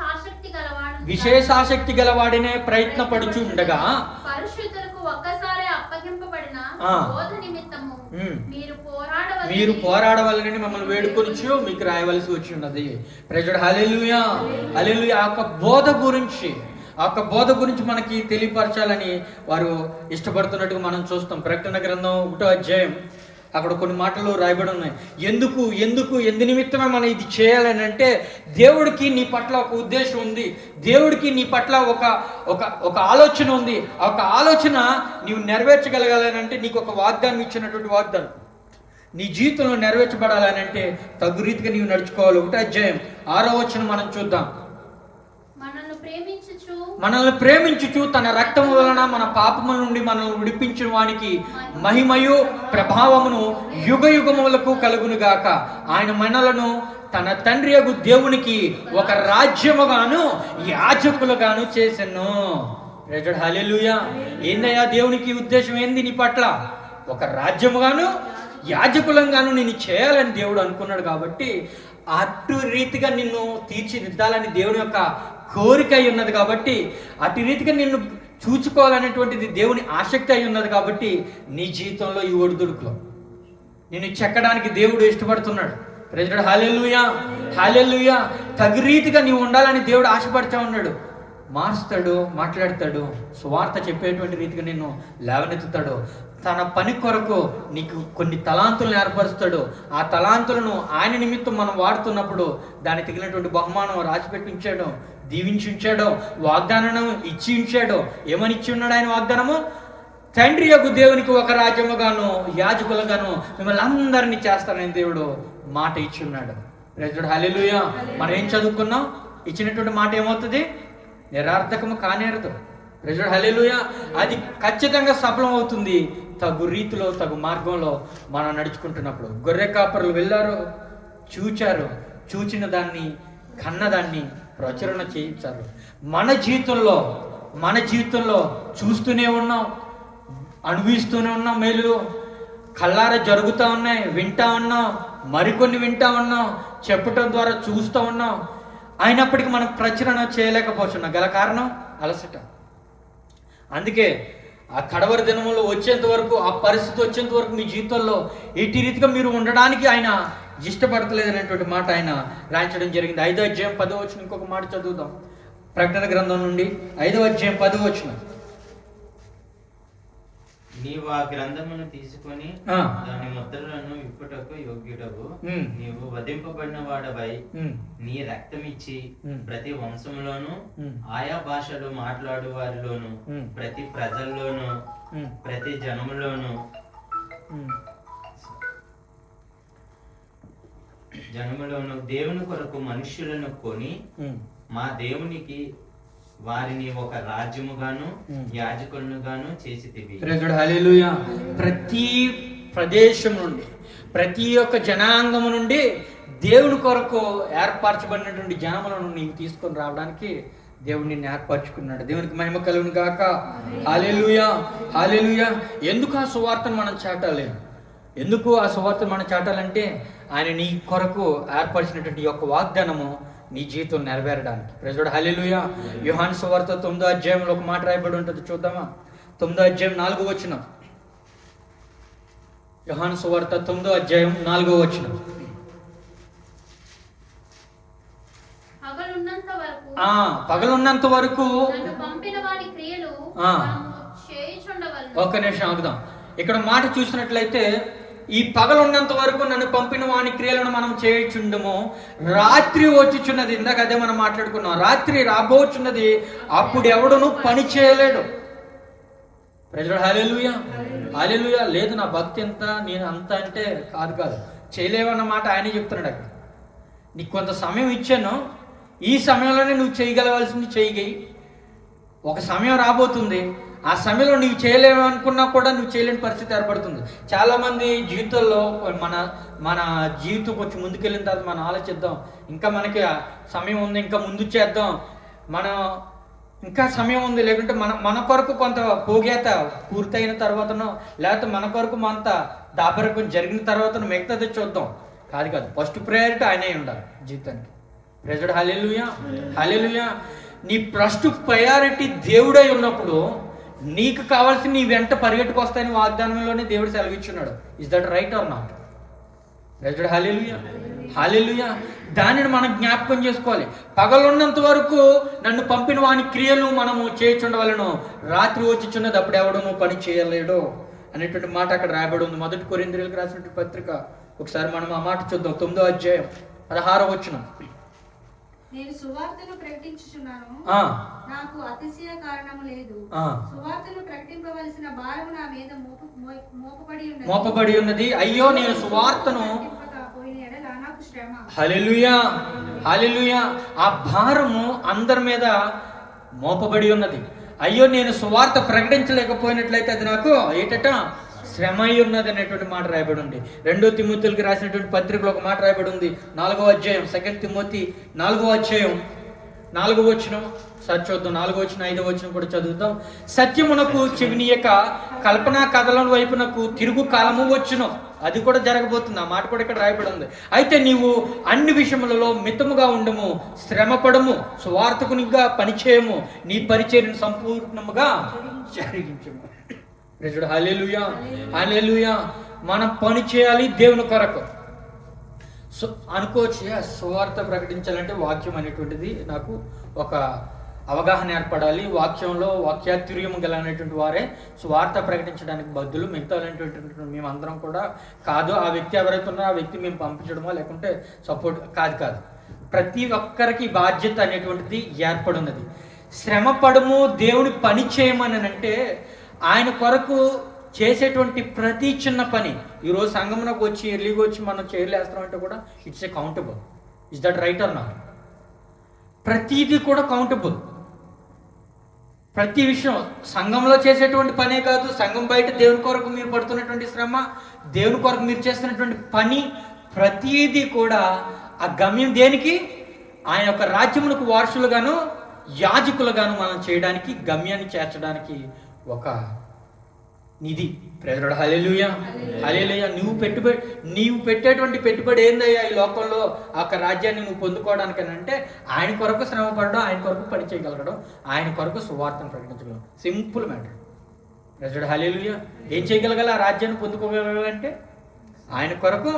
ఆసక్తి గలవాడినే ప్రయత్నపడుచు ఉండగా పరిశుద్ధులకు ఒక్కసారి అప్పగింపబడిన బోధ నిమిత్తము మీరు పోరాడవలనని మమ్మల్ని వేడుకొనిచు మీకు రాయవలసి వచ్చి ఉన్నది. ప్రజడు హల్లెలూయా, హల్లెలూయా. ఆ యొక్క బోధ గురించి మనకి తెలియపరచాలని వారు ఇష్టపడుతున్నట్టుగా మనం చూస్తాం. ప్రకటన గ్రంథం 1వ అధ్యాయం అక్కడ కొన్ని మాటలు రాయబడి ఉన్నాయి. ఎందు నిమిత్తమే మనం ఇది చేయాలని అంటే దేవుడికి నీ పట్ల ఒక ఉద్దేశం ఉంది, దేవుడికి నీ పట్ల ఒక ఆలోచన ఉంది. ఆ ఒక ఆలోచన నీవు నెరవేర్చగలగాలని అంటే నీకు ఒక వాగ్దానం ఇచ్చినటువంటి వాగ్దానం నీ జీవితంలో నెరవేర్చబడాలని అంటే తగు రీతిగా నీవు నడుచుకోవాలి. 1వ అధ్యాయం 6వ వచనం మనం చూద్దాం. మనల్ని ప్రేమించుచు తన రక్తము వలన మన పాపముల నుండి మనల్ని విడిపించిన వానికి మహిమయు ప్రభావమును యుగ యుగములకు కలుగునుగాక. ఆయన మనలను తన తండ్రి యగు దేవునికి ఒక రాజ్యముగాను యాజకులుగాను చేసెను. ప్రైజ్ హల్లెలూయా. ఏందయ్యా దేవునికి ఉద్దేశం ఏంది నీ పట్ల? ఒక రాజ్యముగాను యాజకులంగాను నిన్ను చేయాలని దేవుడు అనుకున్నాడు. కాబట్టి అటు రీతిగా నిన్ను తీర్చిదిద్దాలని దేవుని యొక్క కోరిక అయి ఉన్నది. కాబట్టి అటు రీతిగా నిన్ను చూచుకోవాలనేటువంటిది దేవుని ఆసక్తి అయి ఉన్నది. కాబట్టి నీ జీవితంలో ఈ ఒడిదుడుకులో నిన్ను చెక్కడానికి దేవుడు ఇష్టపడుతున్నాడు. ప్రైజ్ హల్లెలూయా, హల్లెలూయా. తగు రీతిగా నీవు ఉండాలని దేవుడు ఆశపడుతూ ఉన్నాడు. మారుస్తాడు, మాట్లాడతాడు, సువార్త చెప్పేటువంటి రీతిగా నిన్ను లేవనెత్తుతాడు. తన పని కొరకు నీకు కొన్ని తలాంతులను ఏర్పరుస్తాడు. ఆ తలాంతులను ఆయన నిమిత్తం మనం వాడుతున్నప్పుడు దానికి తగినటువంటి బహుమానం రాసిపెట్టి ఉంచాడు, దీవించి ఉంచాడు, వాగ్దానం ఇచ్చి ఉంచాడు. ఏమని ఇచ్చి ఉన్నాడు ఆయన వాగ్దానము? తండ్రి యొక్క దేవునికి ఒక రాజ్యముగాను యాజకులుగాను మిమ్మల్ని అందరినీ చేస్తానని దేవుడు మాట ఇచ్చి ఉన్నాడు. ప్రైజ్ హల్లెలూయా. మనం ఏం చదువుకున్నాం? ఇచ్చినటువంటి మాట ఏమవుతుంది? నిరర్థకము కానేరదు. ప్రైజ్ హల్లెలూయా. అది ఖచ్చితంగా సఫలం అవుతుంది తగు రీతిలో, తగు మార్గంలో మనం నడుచుకుంటున్నప్పుడు. గొర్రె కాపరులు వెళ్ళారు, చూచారు, చూచిన దాన్ని కన్నదాన్ని ప్రచురణ చేయించారు. మన జీవితంలో చూస్తూనే ఉన్నాం, అనుభవిస్తూనే ఉన్నాం. మేలు కళ్ళారా జరుగుతూ ఉన్నాయి, వింటా ఉన్నాం, మరికొన్ని వింటా ఉన్నాం, చెప్పటం ద్వారా చూస్తూ ఉన్నాం. అయినప్పటికీ మనం ప్రచురణ చేయలేకపోతున్నాం. గల కారణం అలసట. అందుకే ఆ కడవరి దినంలో వచ్చేంత వరకు, ఆ పరిస్థితి వచ్చేంత వరకు మీ జీవితంలో ఎట్టి రీతిగా మీరు ఉండడానికి ఆయన ఇష్టపడతలేదు అనేటువంటి మాట ఆయన రాయించడం జరిగింది. 5వ అధ్యాయం 10వ వచనం ఇంకొక మాట చదువుదాం. ప్రకటన గ్రంథం నుండి 5వ అధ్యాయం 10వ వచనం. నీవు ఆ గ్రంథమును తీసుకొని దాని ముద్రలను ఇప్పుటకు యోగ్యుడవు. నీవు వధింపబడిన వాడవై నీ రక్తమిచ్చి ప్రతి వంశంలోను, ఆయా భాషలు మాట్లాడు వారిలోను, ప్రతి ప్రజల్లోను, ప్రతి జనములోను దేవుని కొరకు మనుష్యులను కొని మా దేవునికి వారిని ఒక రాజ్యముగాను యాజకులుగాను చేసితివి. హల్లెలూయా. ప్రతి ప్రదేశం నుండి, ప్రతి ఒక్క జనాంగము నుండి దేవుని కొరకు ఏర్పరచబడినటువంటి జనములను నీవు తీసుకొని రావడానికి దేవుడు నిన్ను ఏర్పరచుకున్నాడు. దేవునికి మహిమ కలుగును గాక. హల్లెలూయా, హల్లెలూయా. ఎందుకు ఆ సువార్తను మనం చాటాలి? ఎందుకు ఆ సువార్తను మనం చాటాలంటే ఆయన నీ కొరకు ఏర్పరిచినటువంటి యొక్క వాగ్దానము నీ జీవితం నెరవేరడానికి. Praise lord. హల్లెలూయా. యోహాను సువార్త 9వ అధ్యాయంలో ఒక మాట రాయబడి ఉంటుంది, చూద్దామా? 9వ అధ్యాయం 4వ వచనం. యోహాను సువార్త 9వ అధ్యాయం 4వ వచనం. పగలున్నంత వరకు ఒక్క నిమిషం ఆగుదాం. ఇక్కడ మాట చూసినట్లయితే ఈ పగలున్నంత వరకు నన్ను పంపిన వాని క్రియలను మనం చేయుచుండము, రాత్రి వచ్చుచున్నది. ఇందాక అదే మనం మాట్లాడుకున్నాం. రాత్రి రాబోచున్నది, అప్పుడు ఎవడును పని చేయలేడు. ప్రజలు హల్లెలూయా, హల్లెలూయా. లేదు నా భక్తి ఎంత, నేను అంత అంటే కాదు చేయలేవన్న మాట ఆయనే చెప్తున్నాడు. అక్కడ నీకు కొంత సమయం ఇచ్చాను, ఈ సమయంలోనే నువ్వు చేయగలవలసింది చేయగయి. ఒక సమయం రాబోతుంది, ఆ సమయంలో నువ్వు చేయలేవు అనుకున్నా కూడా నువ్వు చేయలేని పరిస్థితి ఏర్పడుతుంది. చాలామంది జీవితంలో మన జీవితం కొంచెం ముందుకెళ్ళిన తర్వాత మనం ఆలోచిద్దాం, ఇంకా మనకి సమయం ఉంది, ఇంకా ముందు చేద్దాం, మనం ఇంకా సమయం ఉంది, లేకుంటే మన కొరకు కొంత పోగేత పూర్తయిన తర్వాతనో, లేకపోతే మన కొరకు కొంత దాపరికం జరిగిన తర్వాత మిగతాది చూద్దాం. కాదు, ఫస్ట్ ప్రయారిటీ ఆయనే ఉండాలి జీవితానికి. ప్రైజ్ హల్లెలూయా, హల్లెలూయా. నీ ఫస్ట్ ప్రయారిటీ దేవుడై ఉన్నప్పుడు నీకు కావాల్సిన నీ వెంట పరిగెట్టుకొస్తాయని వాగ్దానంలోనే దేవుడు సెలవిచ్చున్నాడు. Is that right or not? Praise hallelujah, hallelujah. దానిని మనం జ్ఞాపకం చేసుకోవాలి. పగలున్నంత వరకు నన్ను పంపిన వాని క్రియలు మనము చేయుచుండవలను, రాత్రి వచ్చిచున్నది అప్పుడు ఎవడను పని చేయలేడు అనేటువంటి మాట అక్కడ రాయబడి ఉంది. 1 కొరింథీయులకు రాసినటువంటి పత్రిక. ఒకసారి మనం ఆ మాట చూద్దాం. 9వ అధ్యాయం 16వ వచనం. నేను సువార్తను ప్రకటించుచున్నాను, నాకు అతిశయ కారణము లేదు. సువార్తను ప్రకటింపవలసిన భారము నా మీద మోపబడి ఉన్నది. అయ్యో నేను సువార్తను హల్లెలూయా, హల్లెలూయా. ఆ భారము అందరి మీద మోపబడి ఉన్నది. అయ్యో నేను సువార్త ప్రకటించలేకపోయినట్లయితే అది నాకు ఏటట శ్రమ అయి ఉన్నది అనేటువంటి మాట రాయబడి ఉంది. 2 తిమోతికి రాసినటువంటి పత్రికలో ఒక మాట రాయబడి ఉంది. 4వ అధ్యాయం 2 తిమోతి 4వ అధ్యాయం 4వ వచనం చూద్దాం. 4వ వచనం 5వ వచనం కూడా చదువుతాం. సత్యమునకు చెవినీయక కల్పనా కథల వైపునకు తిరుగు కాలము వచ్చును. అది కూడా జరగబోతుంది. ఆ మాట కూడా ఇక్కడ రాయబడి ఉంది. అయితే నీవు అన్ని విషయములలో మితముగా ఉండము, శ్రమపడము, స్వార్థకునిగా పనిచేయము, నీ పరిచర్యను సంపూర్ణముగా జరిగించము. హల్లెలూయా, హల్లెలూయా. మనం పని చేయాలి దేవుని కొరకు. అనుకోవచ్చు, సువార్త ప్రకటించాలంటే వాక్యం అనేటువంటిది నాకు ఒక అవగాహన ఏర్పడాలి, వాక్యంలో వాక్యాతుర్యం గల అనేటువంటి వారే సువార్త ప్రకటించడానికి బదులు మిగతా మేమందరం కూడా కాదు. ఆ వ్యక్తి ఎవరైతే ఉన్నారో ఆ వ్యక్తి మేము పంపించడమో లేకుంటే సపోర్ట్ కాదు. ప్రతి ఒక్కరికి బాధ్యత అనేటువంటిది ఏర్పడున్నది. శ్రమపడము, దేవుని పని చేయమని అంటే ఆయన కొరకు చేసేటువంటి ప్రతి చిన్న పని. ఈరోజు సంఘంలోకి వచ్చి ఎర్లీగా వచ్చి మనం చేయలేస్తాం అంటే కూడా it's a countable. Is that right or not? ప్రతిదీ కూడా కౌంటబుల్. ప్రతి విషయం సంఘంలో చేసేటువంటి పనే కాదు, సంఘం బయట దేవుని కొరకు మీరు పడుతున్నటువంటి శ్రమ, దేవుని కొరకు మీరు చేస్తున్నటువంటి పని, ప్రతిదీ కూడా ఆ గమ్యం దేనికి? ఆయన యొక్క రాజ్యమునకు వారసులుగాను యాజకులుగాను మనం చేయడానికి, గమ్యాన్ని చేర్చడానికి ఒక నిధి. ప్రేదరుడు హల్లెలూయా, హల్లెలూయా. నీవు పెట్టేటువంటి పెట్టుబడి ఏందయ్యా ఈ లోకంలో ఆ రాజ్యాన్ని నువ్వు పొందుకోవడానికి అంటే ఆయన కొరకు శ్రమ పడడం, ఆయన కొరకు పని చేయగలగడం, ఆయన కొరకు సువార్తను ప్రకటించగలం. Simple matter. ప్రేదరుడు హల్లెలూయా. ఏం చేయగలగాలి? ఆ రాజ్యాన్ని పొందుకోగలగాలంటే ఆయన కొరకు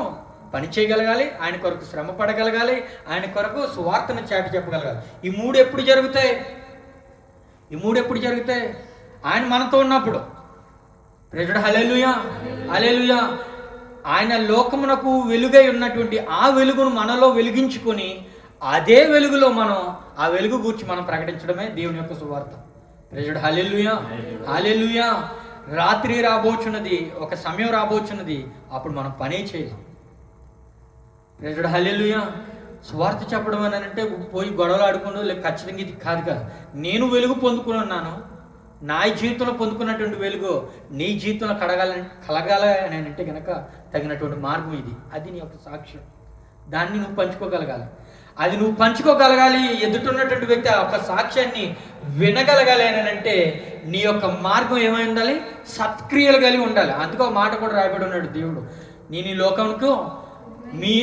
పని చేయగలగాలి, ఆయన కొరకు శ్రమ పడగలగాలి, ఆయన కొరకు సువార్తను చాటి చెప్పగలగాలి. ఈ మూడు ఎప్పుడు జరుగుతాయి? ఆయన మనతో ఉన్నప్పుడు. ప్రేజుడు హల్లెలూయా, హల్లెలూయా. ఆయన లోకమునకు వెలుగై ఉన్నటువంటి ఆ వెలుగును మనలో వెలిగించుకొని అదే వెలుగులో మనం ఆ వెలుగు గూర్చి మనం ప్రకటించడమే దేవుని యొక్క సువార్త. ప్రేజుడు హల్లెలూయా, హల్లెలూయా. రాత్రి రాబోచున్నది, ఒక సమయం రాబోచున్నది, అప్పుడు మనం పనే చేయలేం. ప్రేజుడు హల్లెలూయా. సువార్త చెప్పడం అని అంటే పోయి గొడవలు ఆడుకుంటూ లేక ఖచ్చితంగా ఇది కాదు. నేను వెలుగు పొందుకున్నాను, నా జీవితంలో పొందుకున్నటువంటి వెలుగు నీ జీవితంలో కలగాలి అని అంటే కనుక తగినటువంటి మార్గం ఇది. అది నీ యొక్క సాక్ష్యం. దాన్ని నువ్వు పంచుకోగలగాలి. అది నువ్వు పంచుకోగలగాలి. ఎదుటిన్నటువంటి వ్యక్తి ఆ యొక్క సాక్ష్యాన్ని వినగలగాలి అని అంటే నీ యొక్క మార్గం ఏమై ఉండాలి? సత్క్రియలు కలిగి ఉండాలి. అందుకో మాట కూడా రాయబడి ఉన్నాడు దేవుడు, నేను ఈ లోకంకు మీ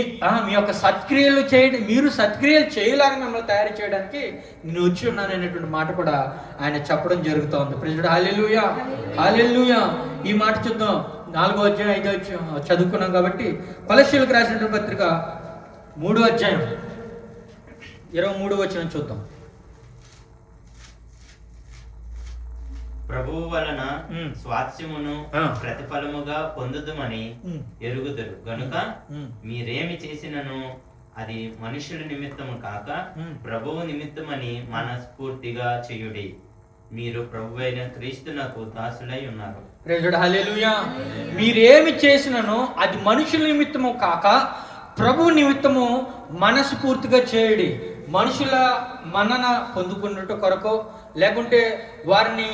యొక్క సత్క్రియలు చేయడం, మీరు సత్క్రియలు చేయలాగా మిమ్మల్ని తయారు చేయడానికి నేను వచ్చి ఉన్నాను అనేటువంటి మాట కూడా ఆయన చెప్పడం జరుగుతూ ఉంది. ప్రేజుడు హల్లెలూయా, హల్లెలూయా. ఈ మాట చూద్దాం. 4వ అధ్యాయం 5వ అధ్యాయం చదువుకున్నాం కాబట్టి కొలస్సీయులకు రాసినటువంటి పత్రిక 3వ అధ్యాయం 23వ వచనం చూద్దాం. ప్రభువు వలన స్వాస్థ్యమును ప్రతిఫలముగా పొందుదుమని ఎరుగుదురు గనుక మీరేమి చేసినను అది మనుషుల నిమిత్తము కాక ప్రభువు నిమిత్తమని మనస్ఫూర్తిగా చేయుడి. మీరు ప్రభువైన క్రీస్తునకు దాసులై ఉన్నారు. ప్రేజుడు హల్లెలూయా. మీరేమి చేసినను అది మనుషుల నిమిత్తము కాక ప్రభు నిమిత్తము మనస్ఫూర్తిగా చేయుడి. మనుషుల మన్నన పొందుకున్నట్టు కొరకో, లేకుంటే వారిని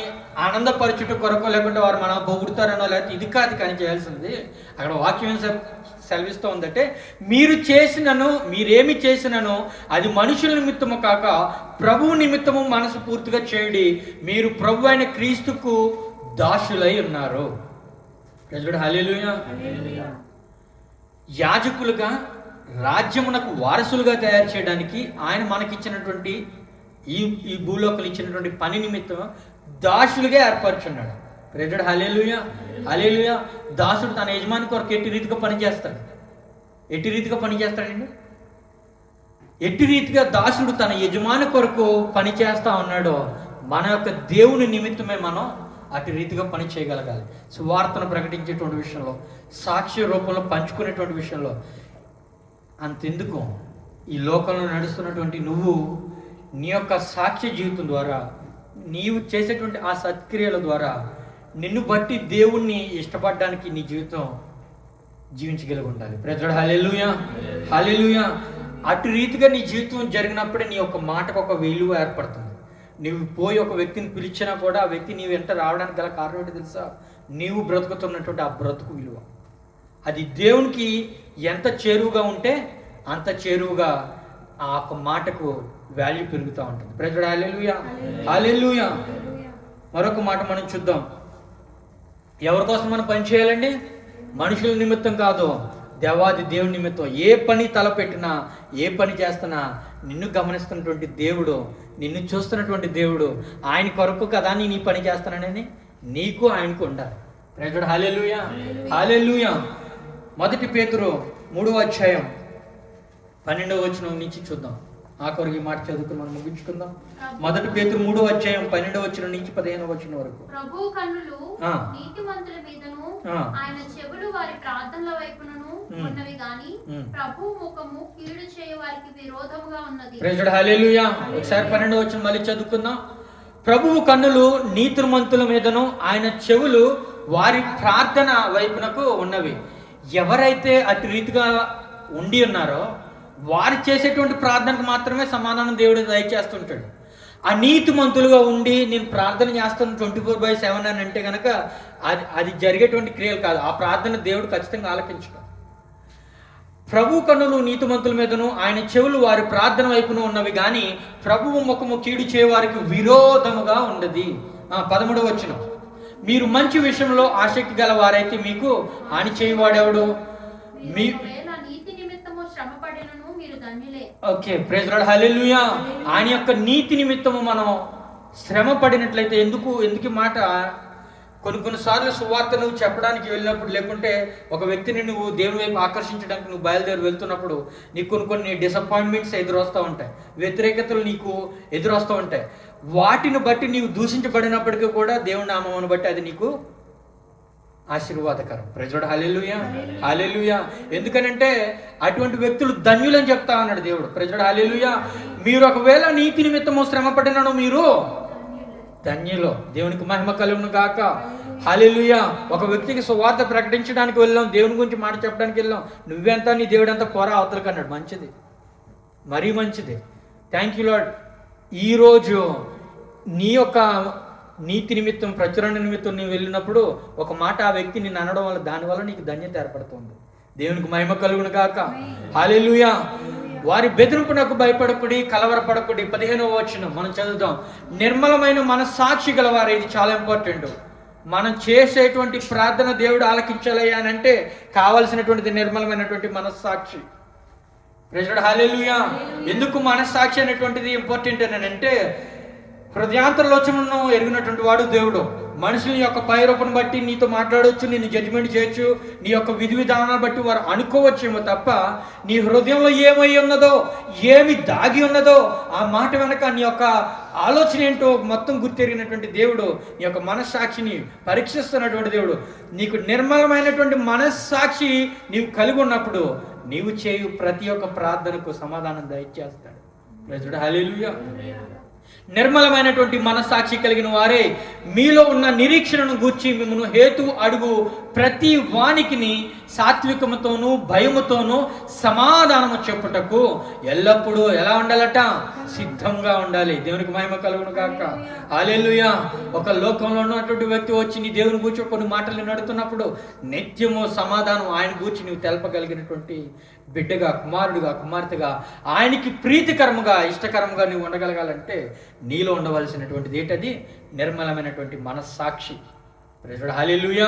ఆనందపరచుట కొరకో, లేకుంటే వారు మనం పొగుడుతారనో, లేకపోతే ఇది కాదు కానీ చేయాల్సింది. అక్కడ వాక్యం సెలవిస్తూ ఉందంటే, మీరేమి చేసినను అది మనుషుల నిమిత్తము కాక ప్రభువు నిమిత్తము మనసు పూర్తిగా చేయుడి, మీరు ప్రభు అయిన క్రీస్తుకు దాసులై ఉన్నారు. హల్లెలూయా. యాజకులుగా రాజ్యమునకు వారసులుగా తయారు చేయడానికి ఆయన మనకిచ్చినటువంటి ఈ భూలోకలు ఇచ్చినటువంటి పని నిమిత్తం దాసులుగా ఏర్పరచున్నాడు. Praise hallelujah. హల్లెలూయా. దాసుడు తన యజమాని కొరకు ఎట్టి రీతిగా పనిచేస్తాడు? ఎట్టి రీతిగా పనిచేస్తాడండి? ఎట్టి రీతిగా దాసుడు తన యజమాని కొరకు పని చేస్తా ఉన్నాడో మన యొక్క దేవుని నిమిత్తమే మనం అటు రీతిగా పని చేయగలగాలి. సువార్తను ప్రకటించేటువంటి విషయంలో, సాక్ష్య రూపంలో పంచుకునేటువంటి విషయంలో. అంతెందుకు, ఈ లోకంలో నడుస్తున్నటువంటి నువ్వు నీ యొక్క సాక్ష్య జీవితం ద్వారా, నీవు చేసేటువంటి ఆ సత్క్రియల ద్వారా నిన్ను బట్టి దేవుణ్ణి ఇష్టపడడానికి నీ జీవితం జీవించగలిగి ఉండాలి. Praise hallelujah. హల్లెలూయా. అటు రీతిగా నీ జీవితం జరిగినప్పుడే నీ యొక్క మాటకు ఒక విలువ ఏర్పడుతుంది. నువ్వు పోయి ఒక వ్యక్తిని పిలిచినా కూడా ఆ వ్యక్తి నీ వెంట రావడానికి గల కారణం ఏంటి తెలుసా? నీవు బ్రతుకుతున్నటువంటి ఆ బ్రతుకు విలువ, అది దేవునికి ఎంత చేరువుగా ఉంటే అంత చేరువుగా ఆ ఒక మాటకు వాల్యూ పెరుగుతూ ఉంటుంది. Praise hallelujah. హల్లెలూయా. మరొక మాట మనం చూద్దాం. ఎవరి కోసం మనం పని చేయాలండి? మనుషుల నిమిత్తం కాదు, దేవాది దేవుని నిమిత్తం. ఏ పని తలపెట్టినా, ఏ పని చేస్తున్నా నిన్ను గమనిస్తున్నటువంటి దేవుడు, నిన్ను చూస్తున్నటువంటి దేవుడు, ఆయన కొరకు కదా నేను ఈ పని చేస్తానని నీకు ఆయనకు ఉండాలి. Praise hallelujah. హల్లెలూయా. 1 పేతురు 3వ అధ్యాయం 12వ వచనం నుంచి చూద్దాం. ఆఖరికి మాట చదువుకుని మనం ముగించుకుందాం. 1 పేతురు 3వ అధ్యాయం 12వ వచనం నుంచి 15వ వచనం వరకు. ప్రభువు కన్నులు నీతిమంతుల మీదను, ఆయన చెవులు వారి ప్రార్థనల వైపునను ఉన్నవి గాని ప్రభువు ముఖము కీడు చేయ వారికి విరోధముగా ఉన్నది. ప్రైజ్ హల్లెలూయా. ఒకసారి 12వ వచనం మళ్ళీ చదువుకుందాం. ప్రభువు కన్నులు నీతిమంతుల మీదను, ఆయన చెవులు వారి ప్రార్థన వైపునకు ఉన్నవి. ఎవరైతే అటు రీతిగా ఉండి ఉన్నారో వారు చేసేటువంటి ప్రార్థనకు మాత్రమే సమాధానం దేవుడు దయచేస్తుంటాడు. అనీతిమంతులుగా ఉండి నేను ప్రార్థన చేస్తాను 24/7 అని అంటే కనుక అది జరిగేటువంటి క్రియలు కాదు. ఆ ప్రార్థన దేవుడు ఖచ్చితంగా ఆలకించడు. ప్రభు కన్నులు నీతిమంతుల మీదను, ఆయన చెవులు వారి ప్రార్థన వైపును ఉన్నవి కానీ ప్రభువు ముఖము కీడు చేయవారికి విరోధముగా ఉండదు. 13వ వచనం. మీరు మంచి విషయంలో ఆసక్తి గల వారైతే మీకు హాని చేయవాడెవడు? Okay, praise lord. హల్లెలూయా. ఆయన యొక్క నీతి నిమిత్తము మనం శ్రమ పడినట్లయితే, ఎందుకు మాట కొన్నిసార్లు సువార్త నువ్వు చెప్పడానికి వెళ్ళినప్పుడు, లేకుంటే ఒక వ్యక్తిని నువ్వు దేవుని వైపు ఆకర్షించడానికి నువ్వు బయలుదేరి వెళ్తున్నప్పుడు నీకు కొన్ని డిసప్పాయింట్మెంట్స్ ఎదురొస్తూ ఉంటాయి, వ్యతిరేకతలు నీకు ఎదురొస్తూ ఉంటాయి. వాటిని బట్టి నీవు దూషించబడినప్పటికీ కూడా దేవుని నామమును బట్టి అది నీకు ఆశీర్వాదకరం. Praise lord. హల్లెలూయా. హల్లెలూయా. ఎందుకనంటే అటువంటి వ్యక్తులు ధన్యులని చెప్తా అన్నాడు దేవుడు. Praise lord. హల్లెలూయా. మీరు ఒకవేళ నీతి నిమిత్తము శ్రమ పడినను మీరు ధన్యులు. దేవునికి మహిమ కలుగును గాక. హల్లెలూయా. ఒక వ్యక్తికి సువార్త ప్రకటించడానికి వెళ్ళాం, దేవుని గురించి మాట చెప్పడానికి వెళ్ళాం, నువ్వెంత నీ దేవుడంతా పోరా అవతలకి అన్నాడు. మంచిది, మరీ మంచిది. Thank you lord. ఈరోజు నీ యొక్క నీతి నిమిత్తం, ప్రచురణ నిమిత్తం నీవు వెళ్ళినప్పుడు ఒక మాట ఆ వ్యక్తి నిన్ను అనడం వల్ల దానివల్ల నీకు ధన్యత ఏర్పడుతుంది. దేవునికి మహిమ కలుగును గాక. హల్లెలూయా. వారి బెదిరింపునకు భయపడకుడి, కలవరపడకుడి. 15వ వచనం మనం చదువుదాం. నిర్మలమైన మనస్సాక్షి గలవారు. ఇది చాలా ఇంపార్టెంట్. మనం చేసేటువంటి ప్రార్థన దేవుడు ఆలకించాలి అని అంటే కావలసినటువంటిది నిర్మలమైనటువంటి మనస్సాక్షి. Praise lord. హల్లెలూయా. ఎందుకు మనస్సాక్షి అనేటువంటిది ఇంపార్టెంట్ అని అంటే, హృదయాంతరలోచనను ఎరిగినటువంటి వాడు దేవుడు. మనుషుల యొక్క పైరూపను బట్టి నీతో మాట్లాడవచ్చు, నిన్ను జడ్జిమెంట్ చేయొచ్చు, నీ యొక్క విధి విధానాన్ని బట్టి వారు అనుకోవచ్చేమో తప్ప నీ హృదయంలో ఏమై ఉన్నదో, ఏమి దాగి ఉన్నదో, ఆ మాట వెనక నీ యొక్క ఆలోచన ఏంటో మొత్తం గుర్తెరిగినటువంటి దేవుడు, నీ యొక్క మనస్సాక్షిని పరీక్షిస్తున్నటువంటి దేవుడు. నీకు నిర్మలమైనటువంటి మనస్సాక్షి నీవు కలిగి ఉన్నప్పుడు నీవు చేయు ప్రతి ఒక్క ప్రార్థనకు సమాధానం దయచేస్తాడు. Praise lord. హల్లెలూయా. నిర్మలమైనటువంటి మనస్సాక్షి కలిగిన వారే మీలో ఉన్న నిరీక్షణను గూర్చి మిమ్మల్ని హేతు అడుగు ప్రతి వానికిని సాత్వికముతోనూ భయముతోనూ సమాధానము చెప్పుటకు ఎల్లప్పుడూ ఎలా ఉండాలట? సిద్ధంగా ఉండాలి. దేవునికి మహిమ కలుగును గాక. హల్లెలూయా. ఒక లోకంలో ఉన్నటువంటి వ్యక్తి వచ్చి నీ దేవుని గూర్చి కొన్ని మాటలు నడుతున్నప్పుడు నిత్యము సమాధానం ఆయన గూర్చి నీవు తెలపగలిగినటువంటి బిడ్డగా, కుమారుడిగా, కుమార్తెగా, ఆయనకి ప్రీతికరముగా, ఇష్టకరముగా నీవు ఉండగలగాలంటే నీలో ఉండవలసినటువంటిది ఏంటది? నిర్మలమైనటువంటి మనస్సాక్షి. హల్లెలూయా,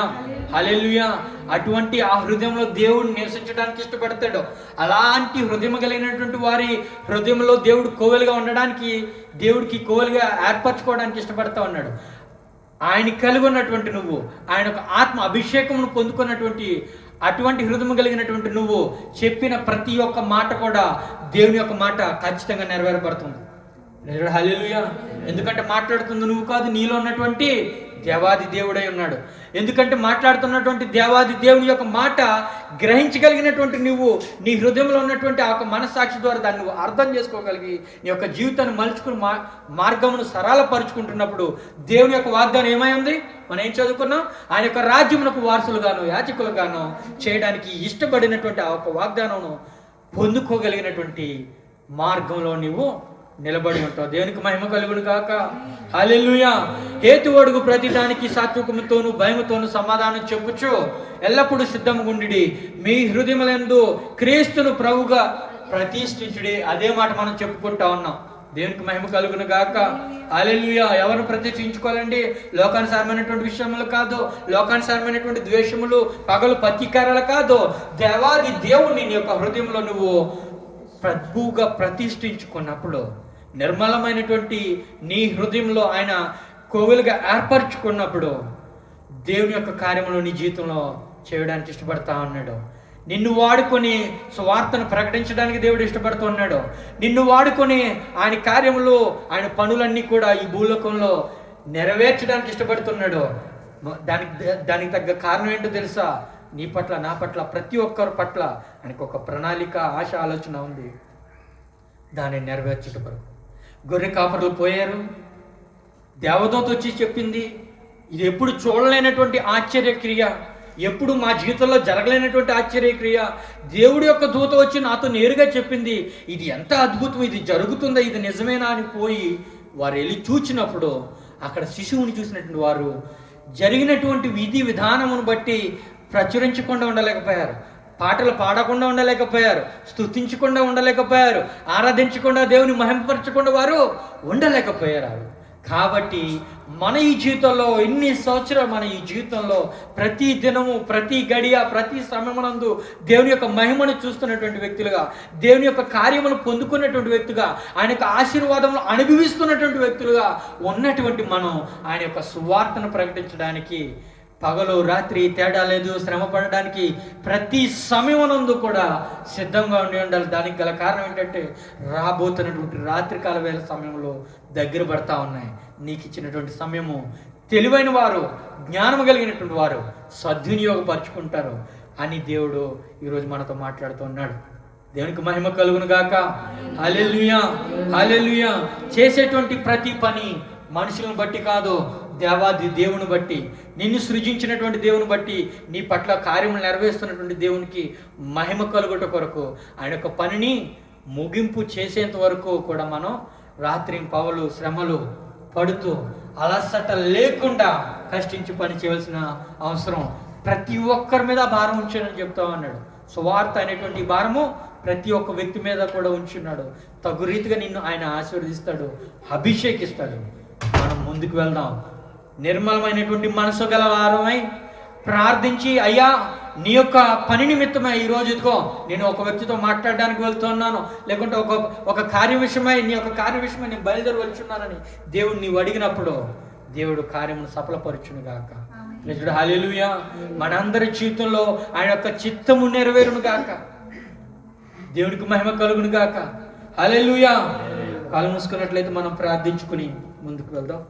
హల్లెలూయా. అటువంటి ఆ హృదయంలో దేవుడు నివసించడానికి ఇష్టపడతాడు. అలాంటి హృదయం కలిగినటువంటి వారి హృదయంలో దేవుడు కోవెలుగా ఉండడానికి, దేవుడికి కోవెలుగా ఏర్పరచుకోవడానికి ఇష్టపడతా ఉన్నాడు. ఆయన కలిగి ఉన్నటువంటి నువ్వు, ఆయన ఒక ఆత్మ అభిషేకమును పొందుకున్నటువంటి అటువంటి హృదయం కలిగినటువంటి నువ్వు చెప్పిన ప్రతి ఒక్క మాట కూడా దేవుని యొక్క మాట ఖచ్చితంగా నెరవేరబడుతుంది. హల్లెలూయా. ఎందుకంటే మాట్లాడుతుంది నువ్వు కాదు, నీలో ఉన్నటువంటి దేవాది దేవుడై ఉన్నాడు. ఎందుకంటే మాట్లాడుతున్నటువంటి దేవాది దేవుని యొక్క మాట గ్రహించగలిగినటువంటి నువ్వు నీ హృదయంలో ఉన్నటువంటి ఆ యొక్క మనస్సాక్షి ద్వారా దాన్ని నువ్వు అర్థం చేసుకోగలిగి నీ యొక్క జీవితాన్ని మలుచుకుని మార్గమును సరళపరుచుకుంటున్నప్పుడు దేవుని యొక్క వాగ్దానం ఏమై ఉంది? మనం ఏం చదువుకున్నాం? ఆయన యొక్క రాజ్యమునకు వారసులుగాను యాజకులుగాను చేయడానికి ఇష్టపడినటువంటి ఆ యొక్క వాగ్దానమును పొందుకోగలిగినటువంటి మార్గంలో నువ్వు నిలబడి ఉంటావు. దేవునికి మహిమ కలుగును గాక. హల్లెలూయా. హేతువడుగు ప్రతి దానికి సాత్వికముతోను భయముతోను సమాధానం చెప్పుచు ఎల్లప్పుడూ సిద్ధంగా ఉండి మీ హృదయములందు క్రీస్తును ప్రభువుగా ప్రతిష్ఠించుడి. అదే మాట మనం చెప్పుకుంటా ఉన్నాం. దేవునికి మహిమ కలుగును గాక. హల్లెలూయా. ఎవరు ప్రతిష్ఠించుకోవాలండి? లోకానుసారమైనటువంటి విషయములు కాదు, లోకానుసారమైనటువంటి ద్వేషములు, పగలు పత్తికారాలు కాదు. దేవాది దేవుని నీ యొక్క హృదయంలో నువ్వు ప్రభువుగా ప్రతిష్ఠించుకున్నప్పుడు, నిర్మలమైనటువంటి నీ హృదయంలో ఆయన కోవెలుగా ఏర్పరచుకున్నప్పుడు దేవుని యొక్క కార్యములు నీ జీవితంలో చేయడానికి ఇష్టపడతా ఉన్నాడు. నిన్ను వాడుకొని సువార్తను ప్రకటించడానికి దేవుడు ఇష్టపడుతున్నాడు. నిన్ను వాడుకొని ఆయన కార్యములు, ఆయన పనులన్నీ కూడా ఈ భూలోకంలో నెరవేర్చడానికి ఇష్టపడుతున్నాడు. దానికి తగ్గ కారణం ఏంటో తెలుసా? నీ పట్ల, నా పట్ల, ప్రతి ఒక్కరి పట్ల ఆయనకు ఒక ప్రణాళిక, ఆశ, ఆలోచన ఉంది. దాన్ని నెరవేర్చుట కొరకు గొర్రె కాపరులు పోయారు. దేవదూత వచ్చి చెప్పింది, ఇది ఎప్పుడు చూడలేనటువంటి ఆశ్చర్యక్రియ, ఎప్పుడు మా జీవితంలో జరగలేనటువంటి ఆశ్చర్యక్రియ. దేవుడి యొక్క దూత వచ్చి నాతో నేరుగా చెప్పింది, ఇది ఎంత అద్భుతం, ఇది జరుగుతుందా, ఇది నిజమేనా అని పోయి వారు వెళ్ళి చూచినప్పుడు అక్కడ శిశువుని చూసినటువంటి వారు జరిగినటువంటి విధి విధానమును బట్టి ప్రచురించకుండా ఉండలేకపోయారు, పాటలు పాడకుండా ఉండలేకపోయారు, స్తుతించకుండా ఉండలేకపోయారు, ఆరాధించకుండా దేవుని మహిమపరచకుండా వారు ఉండలేకపోయారు. కాబట్టి మన ఈ జీవితంలో ఎన్ని సంవత్సరాలు మన ఈ జీవితంలో ప్రతి దినము, ప్రతి గడియ, ప్రతి సమయమునందు దేవుని యొక్క మహిమను చూస్తున్నటువంటి వ్యక్తులుగా, దేవుని యొక్క కార్యమును పొందుకున్నటువంటి వ్యక్తిగా, ఆయన యొక్క ఆశీర్వాదములు అనుభవిస్తున్నటువంటి వ్యక్తులుగా ఉన్నటువంటి మనం ఆయన యొక్క సువార్తను ప్రకటించడానికి పగలు రాత్రి తేడా లేదు, శ్రమ పడడానికి ప్రతి సమయమునందు కూడా సిద్ధంగా ఉండాలి. దానికి గల కారణం ఏంటంటే రాబోతున్నటువంటి రాత్రికాల వేళ సమయంలో దగ్గర పడతా ఉన్నాయి. నీకు ఇచ్చినటువంటి సమయము తెలివైన వారు, జ్ఞానం కలిగినటువంటి వారు సద్వినియోగపరుచుకుంటారు అని దేవుడు ఈరోజు మనతో మాట్లాడుతూ ఉన్నాడు. దేవునికి మహిమ కలుగును గాక. హల్లెలూయా, హల్లెలూయా. చేసేటువంటి ప్రతి పని మనుషులను బట్టి కాదు, దేవాది దేవుని బట్టి, నిన్ను సృజించినటువంటి దేవుని బట్టి, నీ పట్ల కార్యములు నెరవేరుస్తున్నటువంటి దేవునికి మహిమ కలుగుట కొరకు ఆయన యొక్క పనిని ముగింపు చేసేంత వరకు కూడా మనం రాత్రి పగలు శ్రమలు పడుతూ అలసట లేకుండా కష్టించి పని చేయవలసిన అవసరం ప్రతి ఒక్కరి మీద భారం ఉంచానని చెప్తా ఉన్నాడు. సువార్త అనేటువంటి భారము ప్రతి ఒక్క వ్యక్తి మీద కూడా ఉంచున్నాడు. తగు రీతిగా నిన్ను ఆయన ఆశీర్వదిస్తాడు, అభిషేకిస్తాడు. మనం ముందుకు వెళ్దాం. నిర్మలమైనటువంటి మనసు గల వారమై ప్రార్థించి, అయ్యా నీ యొక్క పని నిమిత్తమై ఈరోజు ఇదిగో నేను ఒక వ్యక్తితో మాట్లాడడానికి వెళ్తున్నాను, లేకుంటే ఒక కార్య విషయమై, నీ యొక్క కార్య విషయమై నేను బయలుదేరి వెళ్తున్నానని దేవుడు నీవు అడిగినప్పుడు దేవుడు కార్యమును సఫలపరచును గాక. హల్లెలూయా. మనందరి జీవితంలో ఆయన యొక్క చిత్తము నెరవేరును గాక. దేవునికి మహిమ కలుగును గాక. హల్లెలూయా. కాలు మూసుకున్నట్లయితే మనం ప్రార్థించుకుని ముందుకు వెళ్దాం.